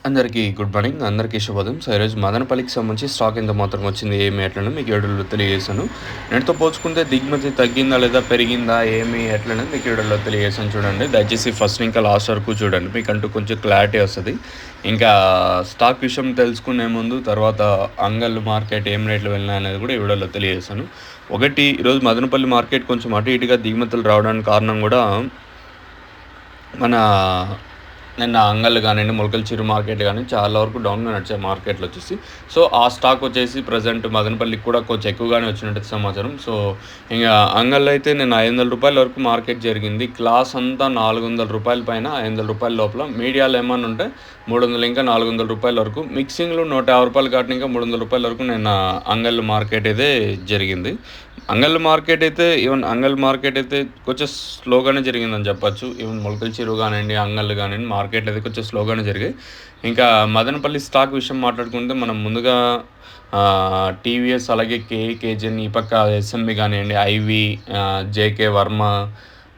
అందరికీ good morning. అందరికీ శుభోదయం. సో, ఈరోజు మదనపల్లికి సంబంధించి స్టాక్ ఎంత మాత్రం వచ్చింది, ఏమి ఎట్లని మీకు వీడియోలో తెలియజేశాను. నేటితో పోల్చుకుంటే దిగుమతి తగ్గిందా లేదా పెరిగిందా, ఏమి ఎట్లనేది మీకు వీడియోలో తెలియజేశాను. చూడండి, దయచేసి ఫస్ట్ ఇంకా లాస్ట్ వరకు చూడండి, మీకంటూ కొంచెం క్లారిటీ వస్తుంది. ఇంకా స్టాక్ విషయం తెలుసుకునే ముందు తర్వాత అంగళ్ళు మార్కెట్ ఏం రేట్లు వెళ్ళినా అనేది కూడా ఈ వీడియోలో తెలియజేశాను. ఒకటి, ఈరోజు మదనపల్లి మార్కెట్ కొంచెం అటు ఇటుగా దిగుమతులు రావడానికి కారణం కూడా మన నిన్న అంగళ్ళు కానివ్వండి, మొలకల చిరు మార్కెట్ కానీ చాలా వరకు డౌన్గా నడిచాయి మార్కెట్లో వచ్చేసి. సో ఆ స్టాక్ వచ్చేసి ప్రజెంట్ మదనపల్లికి కూడా కొంచెం ఎక్కువగానే వచ్చినట్టు సమాచారం. సో ఇంకా అంగళ్ళు అయితే నేను ₹500 వరకు మార్కెట్ జరిగింది. క్లాస్ అంతా ₹400 పైన, ₹500 లోపల. మీడియాలో ఏమన్నా ఉంటే 300 ఇంకా ₹400 వరకు. మిక్సింగ్లు ₹150 కాటిన ఇంకా ₹300 వరకు నేను అంగళ్ళు మార్కెట్ అయితే జరిగింది. అంగళ్ళు మార్కెట్ అయితే కొంచెం స్లోగానే జరిగిందని చెప్పచ్చు. ఈవెన్ మొలకల చెరువు కానివ్వండి, అంగళ్ళు కానివ్వండి, మార్కెట్లు అయితే కొంచెం స్లోగానే జరిగాయి. ఇంకా మదనపల్లి స్టాక్ విషయం మాట్లాడుకుంటే మనం ముందుగా టీవీఎస్, అలాగే కేజెన్, ఈ పక్క ఎస్ఎంబి కానివ్వండి, ఐవి, జేకే వర్మ,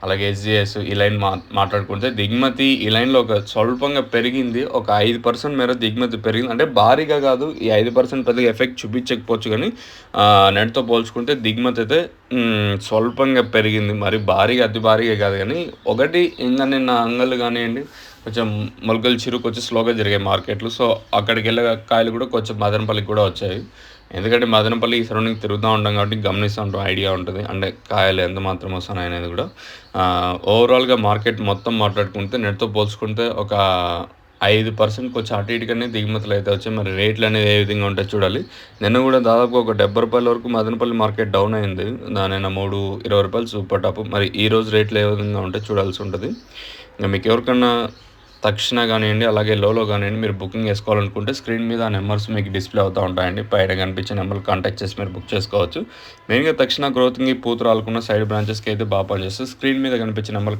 అలాగే ఎస్జిఎస్, ఈ లైన్ మాట్లాడుకుంటే దిగుమతి ఈ లైన్లో ఒక స్వల్పంగా పెరిగింది. ఒక 5% మేర దిగుమతి పెరిగింది. అంటే భారీగా కాదు, ఈ 5% పెద్దగా ఎఫెక్ట్ చూపించకపోవచ్చు, కానీ నెట్తో పోల్చుకుంటే దిగుమతి అయితే స్వల్పంగా పెరిగింది. మరి భారీగా, అతి భారీగా కాదు. కానీ ఒకటి, ఇంకా నిన్న అంగళ్ళు కానివ్వండి, కొంచెం మొలకల చిరు కొంచెం స్లోగా జరిగాయి మార్కెట్లు. సో అక్కడికి వెళ్ళే కాయలు కూడా కొంచెం మదనపల్లికి కూడా వచ్చాయి. ఎందుకంటే మదనపల్లి ఈ సరౌండింగ్ తిరుగుతూ ఉంటాం కాబట్టి గమనిస్తూ ఉంటాం, ఐడియా ఉంటుంది. అంటే కాయలు ఎంత మాత్రం వస్తున్నాయి అనేది కూడా. ఓవరాల్గా మార్కెట్ మొత్తం మాట్లాడుకుంటే నెట్తో పోల్చుకుంటే ఒక 5% కొంచెం అటు ఇటుకనే దిగుమతులు అయితే వచ్చాయి. మరి రేట్లు అనేది ఏ విధంగా ఉంటాయి చూడాలి. నిన్న కూడా దాదాపు ఒక ₹70 వరకు మదనపల్లి మార్కెట్ డౌన్ అయింది. నిన్న ₹3.20 సూపర్ టాప్. మరి ఈరోజు రేట్లు ఏ విధంగా ఉంటాయి చూడాల్సి ఉంటుంది. ఇంకా మీకు ఎవరికన్నా తక్షణ కానివ్వండి, అలాగే లోలో కానివ్వండి, మీరు బుకింగ్ చేసుకోవాలనుకుంటే స్క్రీన్ మీద ఆ నెంబర్స్ మీకు డిస్ప్లే అవుతూ ఉంటాయండి. పైన కనిపించే నెంబర్ కాంటాక్ట్ చేసి మీరు బుక్ చేసుకోవచ్చు. మెయిన్గా తక్షణ గ్రోత్కి పూత రాలకుండా సైడ్ బ్రాంచెస్కి అయితే బాగా పనిచేస్తుంది. స్క్రీన్ మీద కనిపించే నెంబర్